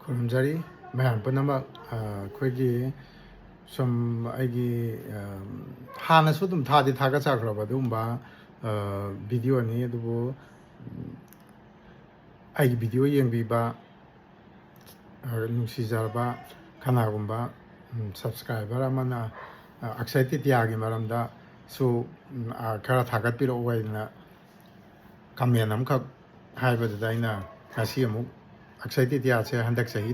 ꯈꯨꯔꯨꯝꯖꯔꯤ ꯃꯌꯥꯝ ꯄꯨꯝꯅꯃꯛ ꯑꯩꯈꯣꯏꯒꯤ ꯁꯨꯝ ꯑꯩꯒꯤ ꯍꯥꯟꯅꯁꯨ ꯑꯗꯨꯝ ꯊꯥꯒꯠꯆꯈ꯭ꯔꯕ ꯑꯗꯨꯒꯨꯝꯕ ꯚꯤꯗꯤꯑꯣꯅꯤ ꯑꯗꯨꯕꯨ ꯑꯩꯒꯤ ꯚꯤꯗꯤꯑꯣ ꯌꯦꯡꯕꯤꯕ ꯅꯨꯡꯁꯤꯖꯔꯕ ꯀꯅꯥꯒꯨꯝꯕ ꯁꯕꯁꯀ꯭ꯔꯥꯏꯕꯔ ꯑꯃꯅ ꯑꯛꯁꯥꯏ ꯇꯤꯇꯤꯌꯥꯒꯤ ꯃꯔꯝꯗꯁꯨ ꯈꯔ ꯊꯥꯒꯠꯄꯤꯔꯛꯎ ꯍꯥꯏꯗꯅ ꯀꯃꯦꯟ ꯑꯃꯈꯛ ꯍꯥꯏꯕꯗꯨꯗ ꯑꯩꯅ ꯉꯁꯤ ꯑꯃꯨꯛ ꯑꯛꯁꯥꯏ ꯇꯤꯇꯤꯌꯥꯁꯦ ꯍꯟꯗꯛ ꯆꯍꯤ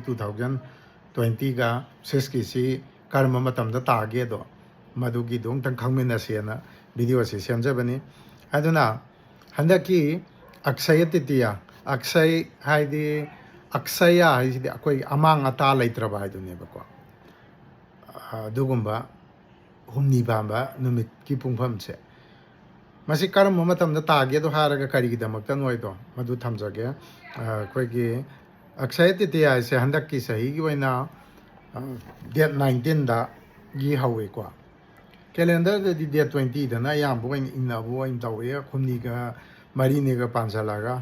2026ꯒꯤ ꯀꯔꯝꯕ ꯃꯇꯝꯗ ꯇꯥꯒꯦꯗꯣ ꯃꯗꯨꯒꯤꯗꯣ ꯑꯃꯨꯛꯇꯪ ꯈꯪꯃꯤꯟꯅꯁꯦꯅ ꯚꯤꯗꯤꯑꯣꯁꯤ ꯁꯦꯝꯖꯕꯅꯤ ꯑꯗꯨꯅ ꯍꯟꯗꯛꯀꯤ ꯑꯛꯁꯥꯏ ꯇꯤꯇꯤꯌꯥ ꯑꯛꯁꯥꯏ ꯍꯥꯏꯗꯤ ꯑꯛꯁꯥꯌꯥ ꯍꯥꯏꯁꯤꯗꯤ ꯑꯩꯈꯣꯏ ꯑꯃꯥꯡ ꯑꯇꯥ ꯂꯩꯇ꯭ꯔꯕ ꯍꯥꯏꯗꯨꯅꯦꯕꯀꯣ ꯑꯗꯨꯒꯨꯝꯕ ꯍꯨꯝꯅꯤ ꯄꯥꯟꯕ ꯅꯨꯃꯤꯠꯀꯤ ꯄꯨꯡꯐꯝꯁꯦ ꯃꯁꯤ ꯀꯔꯝꯕ ꯃꯇꯝꯗ ꯇꯥꯒꯦꯗꯣ ꯍꯥꯏꯔꯒ ꯀꯔꯤꯒꯤꯗꯃꯛꯇꯅꯣ ꯍꯥꯏꯗꯣ ꯃꯗꯨ ꯊꯝꯖꯒꯦ ꯑꯩꯈꯣꯏꯒꯤ ꯑꯛꯁꯥꯏ ꯇꯤꯇꯤꯌꯥ ꯍꯥꯏꯁꯦ ꯍꯟꯗꯛꯀꯤ ꯆꯍꯤꯒꯤ ꯑꯣꯏꯅ ꯗꯦꯠ 19ꯗꯒꯤ ꯍꯧꯋꯦꯀꯣ ꯀꯦꯂꯦꯟꯗꯔꯗꯗꯤ ꯗꯦꯠ 20ꯗꯅ ꯑꯌꯥꯝꯕ ꯑꯣꯏꯅ ꯏꯟꯅꯕ ꯑꯣꯏꯅ ꯇꯧꯋꯦ ꯍꯨꯝꯅꯤꯒ ꯃꯔꯤꯅꯤꯒ ꯄꯥꯟꯁꯤꯜꯂꯒ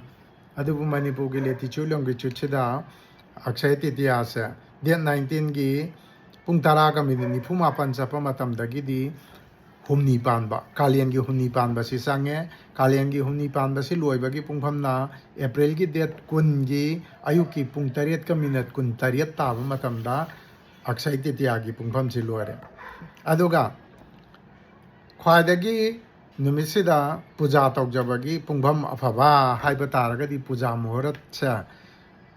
ꯑꯗꯨꯕꯨ ꯃꯅꯤꯄꯨꯔꯒꯤ ꯂꯦꯇꯤꯆꯨꯠ ꯂꯣꯡꯒꯤꯆꯨꯠꯁꯤꯗ ꯑꯛꯁꯥꯏ ꯇꯤꯇꯤꯌꯥꯁꯦ ꯗꯦꯠ 19ꯒꯤ ꯄꯨꯡ 10:49 ꯆꯠꯄ ꯃꯇꯝꯗꯒꯤꯗꯤ ꯍꯨꯝꯅꯤ ꯄꯥꯟꯕ ꯀꯥꯂꯦꯟꯒꯤ ꯍꯨꯝꯅꯤ ꯄꯥꯟꯕꯁꯤ ꯆꯪꯉꯦ ꯀꯥꯂꯦꯟꯒꯤ ꯍꯨꯝꯅꯤ ꯄꯥꯟꯕꯁꯤ ꯂꯣꯏꯕꯒꯤ ꯄꯨꯡꯐꯝꯅ ꯑꯦꯄ꯭ꯔꯤꯜꯒꯤ ꯗꯦꯠ 10ꯒꯤ ꯑꯌꯨꯛꯀꯤ ꯄꯨꯡ 8:28 ꯇꯥꯕ ꯃꯇꯝꯗ ꯑꯛꯁꯥꯏ ꯇꯤꯇꯤꯌꯥꯒꯤ ꯄꯨꯡꯐꯝꯁꯤ ꯂꯣꯏꯔꯦ ꯑꯗꯨꯒ ꯈ꯭ꯋꯥꯏꯗꯒꯤ ꯅꯨꯃꯤꯠꯁꯤꯗ ꯄꯨꯖꯥ ꯇꯧꯖꯕꯒꯤ ꯄꯨꯡꯐꯝ ꯑꯐꯕ ꯍꯥꯏꯕ ꯇꯥꯔꯒꯗꯤ ꯄꯨꯖꯥ ꯃꯨꯍꯨꯔꯠꯁꯦ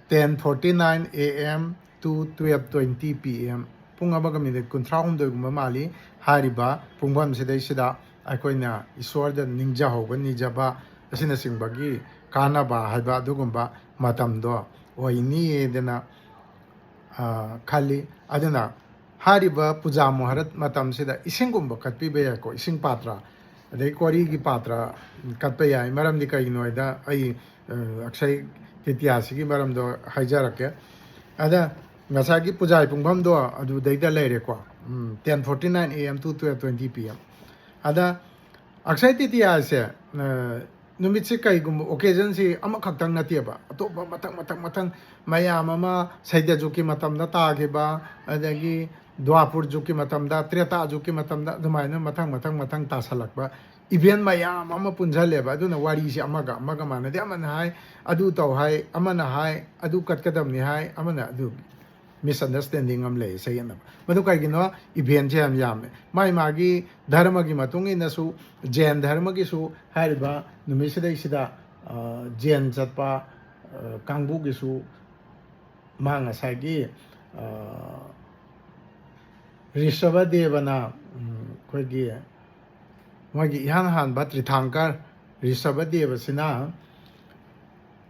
10:49 AM to 12:20 PM ꯄꯨꯡ 1:38 ꯃꯥꯜꯂꯤ ꯍꯥꯏꯔꯤꯕ ꯄꯨꯡꯐꯝꯁꯤꯗꯩꯁꯤꯗ ꯑꯩꯈꯣꯏꯅ ꯏꯁꯣꯔꯗ ꯅꯤꯡꯖꯍꯧꯕ ꯅꯤꯖꯕ ꯑꯁꯤꯅꯆꯤꯡꯕꯒꯤ ꯀꯥꯟꯅꯕ ꯍꯥꯏꯕ ꯑꯗꯨꯒꯨꯝꯕ ꯃꯇꯝꯗꯣ ꯑꯣꯏꯅꯤꯗꯅ ꯈꯜꯂꯤ ꯑꯗꯨꯅ ꯍꯥꯏꯔꯤꯕ ꯄꯨꯖꯥ ꯃꯨꯍꯨꯔꯠ ꯃꯇꯝꯁꯤꯗ ꯏꯁꯤꯡꯒꯨꯝꯕ ꯀꯠꯄꯤꯕ ꯌꯥꯏꯀꯣ ꯏꯁꯤꯡ ꯄꯥꯇ꯭ꯔ ꯑꯗꯩ ꯀꯣꯔꯤꯒꯤ ꯄꯥꯇ꯭ꯔ ꯀꯠꯄ ꯌꯥꯏ ꯃꯔꯝꯗꯤ ꯀꯩꯒꯤꯅꯣ ꯍꯥꯏꯗ ꯑꯩ ꯑꯛꯁꯥꯏ ꯇꯤꯇꯤꯌꯥꯁꯤꯒꯤ ꯃꯔꯝꯗꯣ ꯍꯥꯏꯖꯔꯛꯀꯦ ꯑꯗ ꯉꯁꯥꯏꯒꯤ ꯄꯨꯖꯥꯒꯤ ꯄꯨꯡꯐꯝꯗꯣ ꯑꯗꯨꯗꯩꯗ ꯂꯩꯔꯦꯀꯣ 10:49 AM to 12:20 PM ꯑꯗ ꯑꯛꯁꯥꯏ ꯇꯤꯇꯤꯌꯥꯁꯦ ꯅꯨꯃꯤꯠꯁꯦ ꯀꯩꯒꯨꯝꯕ ꯑꯣꯀꯦꯖꯟꯁꯤ ꯑꯃꯈꯛꯇꯪ ꯅꯠꯇꯦꯕ ꯑꯇꯣꯞꯄ ꯃꯊꯪ ꯃꯌꯥꯝ ꯑꯃ ꯁꯩꯗ꯭ꯌ ꯃꯇꯝꯗ ꯇꯥꯈꯤꯕ ꯑꯗꯒꯤ ꯗ꯭ꯋꯥꯄꯨꯔ ꯖꯨꯛꯀꯤ ꯃꯇꯝꯗ ꯇ꯭ꯔꯦꯇꯥ ꯖꯨꯛꯀꯤ ꯃꯇꯝꯗ ꯑꯗꯨꯃꯥꯏꯅ ꯃꯊꯪ ꯇꯥꯁꯜꯂꯛꯄ ꯏꯚꯦꯟ ꯃꯌꯥꯝ ꯑꯃ ꯄꯨꯟꯁꯤꯜꯂꯦꯕ ꯑꯗꯨꯅ ꯋꯥꯔꯤꯁꯦ ꯑꯃꯒ ꯃꯥꯟꯅꯗꯦ ꯑꯃꯅ ꯍꯥꯏ ꯑꯗꯨ ꯇꯧ ꯍꯥꯏ ꯑꯃꯅ ꯍꯥꯏ ꯑꯗꯨ ꯀꯠꯀꯗꯕꯅꯤ ꯍꯥꯏ ꯑꯃꯅ ꯑꯗꯨ ꯃꯤꯁꯑꯟꯗꯔꯁꯇꯦꯟꯗꯤꯡ ꯑꯃ ꯂꯩ ꯆꯌꯦꯠꯅꯕ ꯃꯗꯨ ꯀꯩꯒꯤꯅꯣ ꯏꯚꯦꯟꯁꯦ ꯌꯥꯝ ꯌꯥꯝꯃꯦ ꯃꯥꯒꯤ ꯙꯔꯃꯒꯤ ꯃꯇꯨꯡ ꯏꯟꯅꯁꯨ ꯖꯦꯟ ꯙꯔꯃꯒꯤꯁꯨ ꯍꯥꯏꯔꯤꯕ ꯅꯨꯃꯤꯠꯁꯤꯗꯩꯁꯤꯗ ꯖꯦꯟ ꯆꯠꯄ ꯀꯥꯡꯕꯨꯒꯤꯁꯨ ꯃꯥ ꯉꯁꯥꯏꯒꯤ ꯔꯤꯁꯕ ꯗꯦꯕꯅ ꯑꯩꯈꯣꯏꯒꯤ ꯃꯣꯏꯒꯤ ꯏꯍꯥꯟ ꯍꯥꯟꯕ ꯇ꯭ꯔꯤꯊꯥꯡꯀꯔ ꯔꯤꯁꯕ ꯗꯦꯕꯁꯤꯅ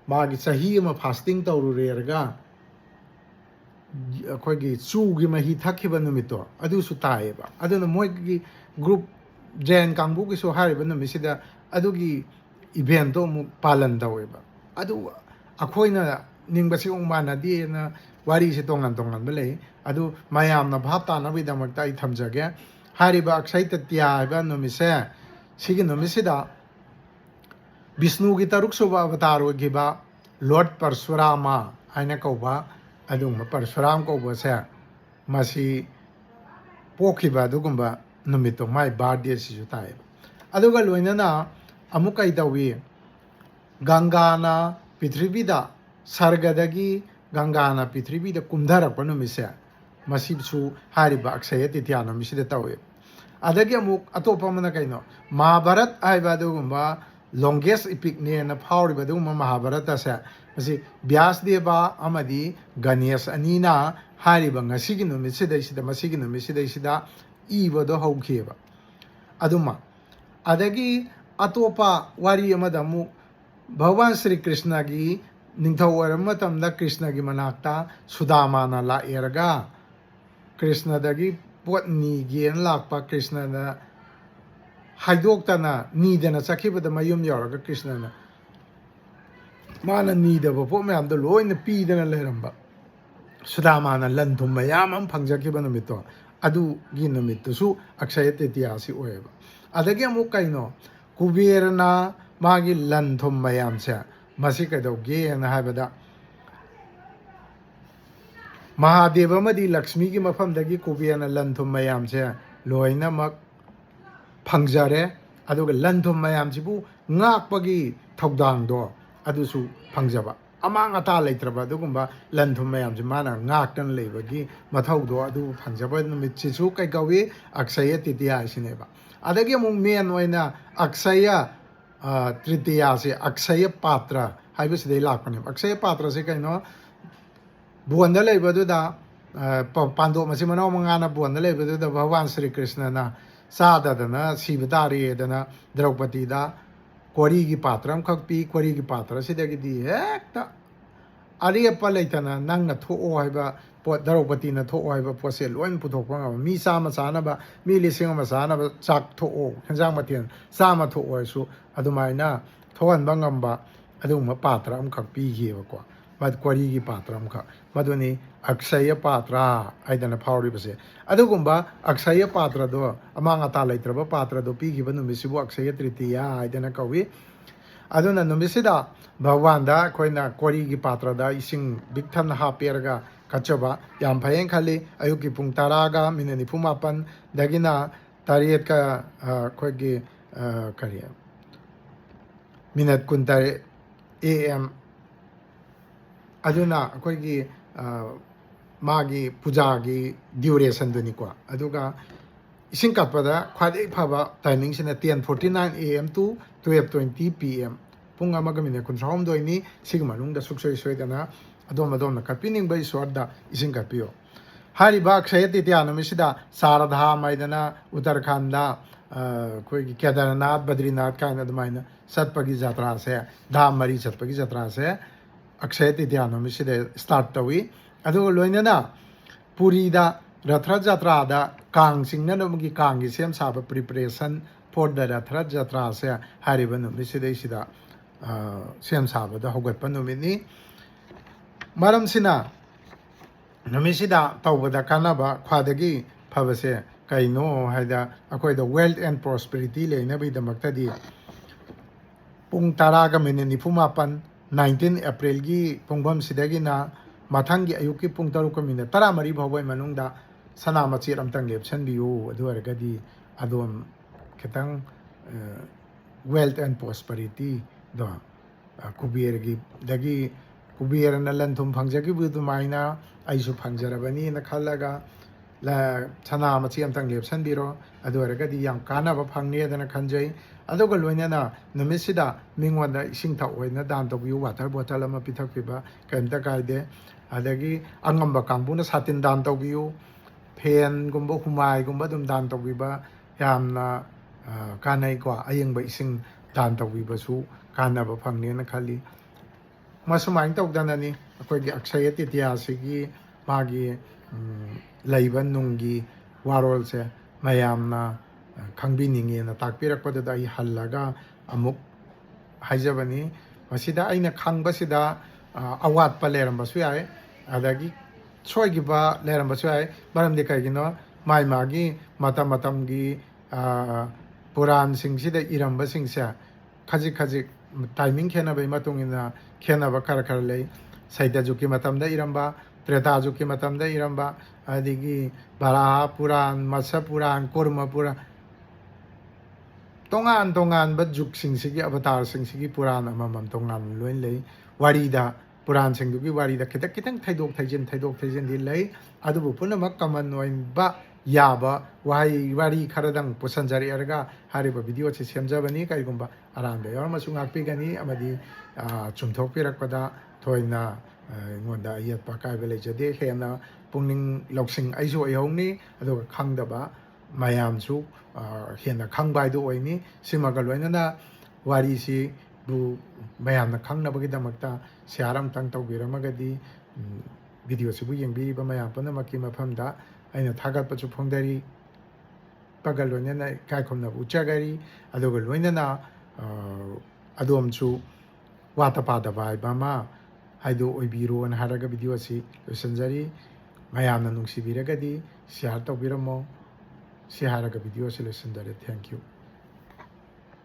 ꯃꯥꯒꯤ ꯆꯍꯤ ꯑꯃ ꯐꯥꯁꯇꯤꯡ ꯇꯧꯔꯨꯔꯦꯔꯒ ꯑꯩꯈꯣꯏꯒꯤ ꯆꯨꯒꯤ ꯃꯍꯤ ꯊꯛꯈꯤꯕ ꯅꯨꯃꯤꯠꯇꯣ ꯑꯗꯨꯁꯨ ꯇꯥꯏꯌꯦꯕ ꯑꯗꯨꯅ ꯃꯣꯏꯒꯤ ꯒ꯭ꯔꯨꯞ ꯖꯦꯟ ꯀꯥꯡꯕꯨꯒꯤꯁꯨ ꯍꯥꯏꯔꯤꯕ ꯅꯨꯃꯤꯠꯁꯤda ꯑꯗꯨꯒꯤ ꯏꯚꯦꯟꯇꯣ ꯑꯃꯨꯛ ꯄꯥꯂꯟ ꯇꯧꯋꯦꯕ ꯑꯗꯨ ꯑꯩꯈꯣꯏꯅ ꯅꯤꯡꯕꯁꯤ ꯑꯃꯨꯛ ꯃꯥꯟꯅꯗꯦꯅ ꯋꯥꯔꯤꯁꯦ ꯇꯣꯉꯥꯟꯕ ꯂꯩ ꯑꯗꯨ ꯃꯌꯥꯝꯅ ꯚꯥꯞ ꯇꯥꯅꯕꯒꯤꯗꯃꯛꯇ ꯑꯩ ꯊꯝꯖꯒꯦ ꯍꯥꯏꯔꯤꯕ ꯑꯛꯁꯥꯏ ꯇꯤꯇꯤꯌꯥ ꯍꯥꯏꯕ ꯅꯨꯃꯤꯠꯁꯦ ꯁꯤꯒꯤ ꯅꯨꯃꯤꯠꯁꯤꯗ ꯕꯤꯁꯅꯨꯒꯤ 6ꯁꯨꯕ ꯑꯕꯇꯥꯔ ꯑꯣꯏꯈꯤꯕ ꯂꯣꯔꯗ ꯄꯔꯁꯨꯔꯥꯃ ꯍꯥꯏꯅ ꯀꯧꯕ ꯑꯗꯨꯒꯨꯝꯕ ꯄꯔꯁꯨꯔꯥꯝ ꯀꯧꯕꯁꯦ ꯃꯁꯤ ꯄꯣꯛꯈꯤꯕ ꯑꯗꯨꯒꯨꯝꯕ ꯅꯨꯃꯤꯠꯇꯣ ꯃꯥꯏ ꯕꯥꯔꯗꯦꯁꯤꯁꯨ ꯇꯥꯏꯌꯦꯕ ꯑꯗꯨꯒ ꯂꯣꯏꯅꯅ ꯑꯃꯨꯛ ꯀꯩ ꯇꯧꯏ ꯒꯪꯒꯥꯅ ꯄ꯭ꯔꯤꯊꯤꯕꯤꯗ ꯁꯔꯒꯗꯒꯤ ꯒꯪꯒꯥꯅ ꯄ꯭ꯔꯤꯊꯤꯕꯤꯗ ꯀꯨꯝꯊꯔꯛꯄ ꯅꯨꯃꯤꯠꯁꯦ ꯃꯁꯤꯁꯨ ꯍꯥꯏꯔꯤꯕ ꯑꯛꯁꯥꯏ ꯇꯤꯇꯤꯌꯥ ꯅꯨꯃꯤꯠꯁꯤꯗ ꯇꯧꯋꯦ ꯑꯗꯒꯤ ꯑꯃꯨꯛ ꯑꯇꯣꯞꯄ ꯑꯃꯅ ꯀꯩꯅꯣ ꯃꯍꯥꯚꯥꯔꯠ ꯍꯥꯏꯕ ꯑꯗꯨꯒꯨꯝꯕ ꯂꯣꯡꯒꯦꯁ ꯏꯄꯤꯛꯅꯦꯅ ꯐꯥꯎꯔꯤꯕ ꯑꯗꯨꯒꯨꯝꯕ ꯃꯍꯥꯚꯥꯔꯠꯇꯁꯦ ꯃꯁꯤ ꯕ꯭ꯌꯥꯁꯗꯦꯕ ꯑꯃꯗꯤ ꯒꯅꯦꯁ ꯑꯅꯤꯅ ꯍꯥꯏꯔꯤꯕ ꯉꯁꯤꯒꯤ ꯅꯨꯃꯤꯠꯁꯤꯗꯩꯁꯤꯗ ꯏꯕꯗꯣ ꯍꯧꯈꯤꯑꯕ ꯑꯗꯨꯃ ꯑꯗꯒꯤ ꯑꯇꯣꯞꯄ ꯋꯥꯔꯤ ꯑꯃꯗ ꯑꯃꯨꯛ ꯚꯒꯋꯥꯟ ꯁ꯭ꯔꯤ ꯀ꯭ꯔꯤꯁꯅꯒꯤ ꯅꯤꯡꯊꯧ ꯑꯣꯏꯔꯕ ꯃꯇꯝꯗ ꯀ꯭ꯔꯤꯁꯅꯒꯤ ꯃꯅꯥꯛꯇ ꯁꯨꯗꯥꯃꯥꯅ ꯂꯥꯛꯑꯦꯔꯒ ꯀ꯭ꯔꯤꯁꯅꯗꯒꯤ ꯄꯣꯠ ꯅꯤꯒꯦꯅ ꯂꯥꯛꯄ ꯀ꯭ꯔꯤꯁꯅꯅ ꯍꯥꯏꯗꯣꯛꯇꯅ ꯅꯤꯗꯅ ꯆꯠꯈꯤꯕꯗ ꯃꯌꯨꯝ ꯌꯧꯔꯒ ꯀ꯭ꯔꯤꯁꯅꯅ ꯃꯥꯅ ꯅꯤꯗꯕ ꯄꯣꯠ ꯃꯌꯥꯝꯗꯣ ꯂꯣꯏꯅ ꯄꯤꯗꯅ ꯂꯩꯔꯝꯕ ꯁꯨꯗꯥꯃꯥꯅ ꯂꯟ ꯊꯨꯝ ꯃꯌꯥꯝ ꯑꯃ ꯐꯪꯖꯈꯤꯕ ꯅꯨꯃꯤꯠꯇꯣ ꯑꯗꯨꯒꯤ ꯅꯨꯃꯤꯠꯇꯨꯁꯨ ꯑꯛꯁꯥꯏ ꯇꯤꯇꯤꯌꯥꯁꯤ ꯑꯣꯏꯌꯦꯕ ꯑꯗꯒꯤ ꯑꯃꯨꯛ ꯀꯩꯅꯣ ꯀꯨꯕꯦꯔꯅ ꯃꯥꯒꯤ ꯂꯟ ꯊꯨꯝ ꯃꯌꯥꯝꯁꯦ ꯃꯁꯤ ꯀꯩꯗꯧꯒꯦꯅ ꯍꯥꯏꯕꯗ महादेव अमदी लक्ष्मी की मफमदगी कुबेरना लन थुम मयामसे लोइनमक फंगजरे अदुगा लन थुम मयामसिबु ngakpagi thogdangdo adusu fangjaba amang ata leitraba adugumba lan thum mayamsi mana ngaktan leibagi mathaudo adu fangjaba numitchisu kai gawi aksaya titiya sineba adagi mung men oina aksaya tritiya se aksaya patra haibis dei lakpane aksaya patra se kaino buanda leibadu da pando masi manau mangana buanda leibadu da bhagwan Sri Krishna na sadadana sibadari edana Draupadi da Kori ki patra khakpi kori ki patra sidagidi hekta ariapa leitana nangna thoo haiba pot Draupadi na thoo haiba pose loin puthokpa ngam mi sama sana ba mi lising ma sana ba chak thoo khanjang matien sama thoo su adumaina thoan bangam ba aduma patra khakpi hi ba ko mad kori ki patra khak maduni aksaya patra aidana phawri base adugumba aksaya patra do amanga ta leitraba patra do pi gi banu misibu aksaya tritiya aidana kawi aduna numisida bhagwanda koina kori gi patra da ising bigthan ha perga kachaba yam phayeng khali ayuki pung taraga minani pumapan dagina tariet ka koigi kari minat kuntare am aduna koigi मागी पूजा की duration दुनी को अदुगा इसिंग कटपदा ख्वादे फबा timing सिना 10:49 AM to 12:20 PM पुंग अमगा मिने कुनसाम दोइनी सिग मनुंग दा सुक्सोय सोयदना अदोम अदोम न कपिनिंग बै स्वरदा इसिंग कपियो हारिबा क्षयति त्यान मिसिदा सारधा मैदना उत्तराखंडा कोई केदारनाथ बद्रीनाथ काइन अदमाइना सतपगी यात्रा से धाम मरी सतपगी यात्रा से अक्षयति त्यान मिसिदे स्टार्ट तवी अदो लोइनना पुरीदा रथरा यात्रादा कांग सिंगना नमगी कांगी सेम साबा प्रिपरेशन फॉर द रथरा यात्रा से हारिबा नुमिसिदैसिदा सेम साबदा होगतपा नुमिनी मरमसिना नुमिसिदा तौबदा कानाबा ख्वादगी फबसे कइनो हाइदा अखोइदा वेल्थ एंड प्रॉस्पेरिटी लेनबैदमक्तदी पुंग तरागा मिने निफुमापन 19 अप्रैल की पुंगबम सिदगिना मथंगी अयुकी पुंग तरुक मिने तरा मरी भावै मनुंगदा सना मचेर अमतंग लेपसनबियो अदु अरगदी अदोम खितंग वेल्थ एंड प्रॉस्पेरिटी दो कुबेरगी दगी कुबेरना लंथुम फंगजगी बुदुमाइना आइसु फंगजरबनी न खलगा ला सना मचेर अमतंग लेपसनबिरो अदु अरगदी याम कानाबा फंगनेदना खंजै अदुगा लोइनना नुमिसिदा मिंगवंदा इसिंग थाओइना दान तोबियो वाटर बोतल अमा पिथकपिबा कैमता कायदे अदगी अंगंबा कांगबुना सातिन दान तोबियो फेन गुंबा हुमाय गुंबा दुम दान तोबिबा यामना कानाई को अयंबा इसिंग दान तोबिबसु कानाबा फंगनेना खाली मसुमाइन तौदनानी अखोइगी अक्षय तिथियासिगी मागी लैबन नुंगी वारोल से मयामना खंगबिनिंगेना ताकपिरकपददा आई हल्लागा अमुक हाइजबनी मसिदा आइना खंगबसिदा अवातपा लेरंबसु याय अदगी सोयगिबा लेरंबसु याय मरमदि कइगिनो माइ मागी मतम मतमगी पुराण सिंगसिदा इरंबा सिंगसे खजिक खजिक टाइमिंग खेनबै मतुंगिना खेनबा खर खर लै सैदा जुकी मतमदा इरंबा त्रेता जुकी मतमदा इरंबा अदगी बराह पुराण मत्स्य पुराण कुर्म पुराण तोंगान तोंगान बा जुग सिंगसिगी अवतार सिंगसिगी पुराण अममम तोंगान लोइन लै वारीदा पुराण सिंगदुगी वारीदा खितक खितंग थैदोक थैजिन दि लै अदुबु पुनमक कमन ओइन बा याबा वाई वारी खरदंग पुसंजरी अरगा हारिबा वीडियो से सेमजबनी काइगुंबा अरांबे यरमसु ngakpigani amadi chumthokpirakpada thoina ngonda yatpa kaibe leijade hena pungning loksing aisu ayongni aduga khangdaba mayamsu hena khangbai do oini simaga loinana wari si bu mayamna khangnabagi damakta siaram tang tawbiramagadi video sibu yengbi ba mayam panamaki mafamda aina thagat pachu phongdari pagal loinana kai khomna uchagari aduga loinana adomchu wata padaba bama haido oibiro na haraga video si losanjari mayamna nungsibiragadi share tawbiramo si haraga video si losanjari thank you